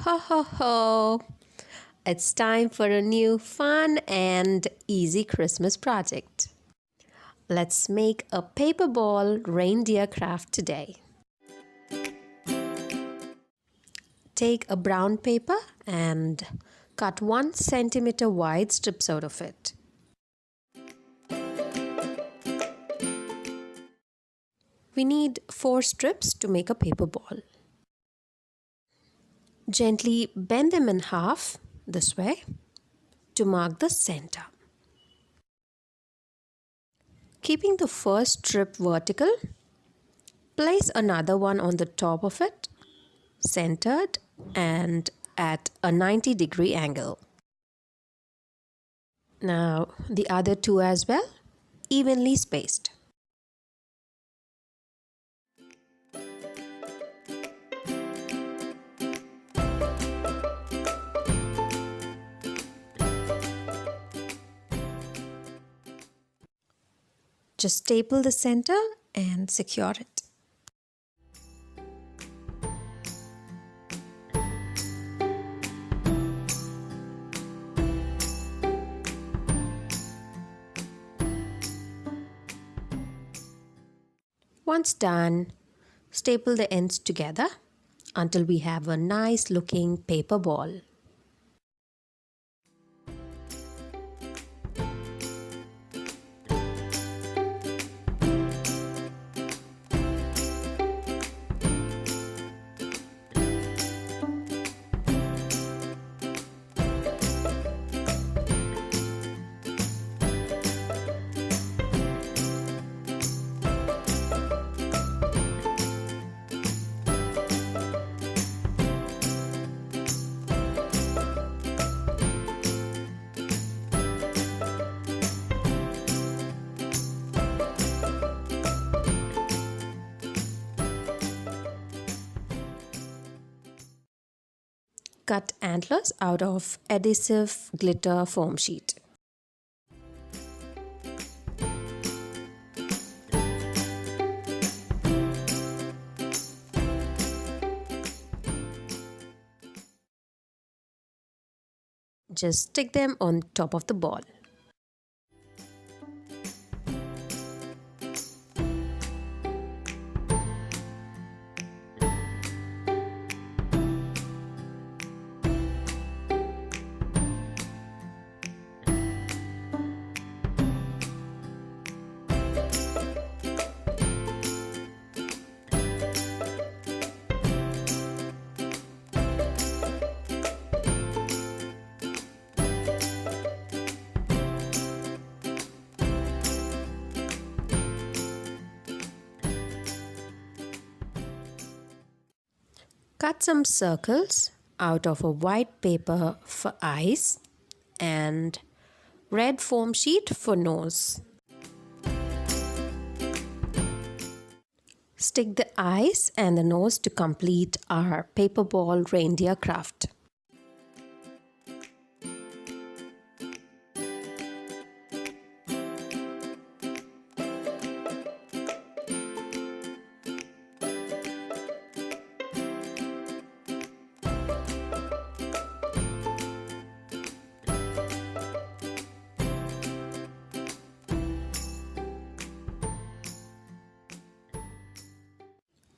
Ho ho ho! It's time for a new fun and easy Christmas project. Let's make a paper ball reindeer craft today. Take a brown paper and cut 1 centimeter wide strips out of it. We need 4 strips to make a paper ball. Gently bend them in half this way to mark the center. Keeping the first strip vertical, place another one on the top of it, centered and at a 90-degree angle. Now the other 2 as well, evenly spaced. Just staple the center and secure it. Once done, staple the ends together until we have a nice looking paper ball. Cut antlers out of adhesive glitter foam sheet. Just stick them on top of the ball. Cut some circles out of a white paper for eyes and red foam sheet for nose. Stick the eyes and the nose to complete our paper ball reindeer craft.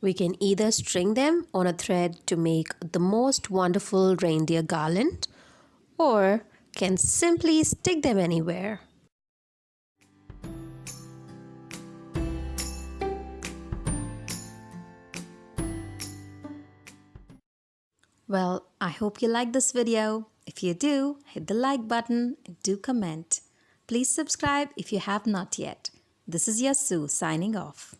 We can either string them on a thread to make the most wonderful reindeer garland, or can simply stick them anywhere. Well, I hope you like this video. If you do, hit the like button and do comment. Please subscribe if you have not yet. This is your Sue signing off.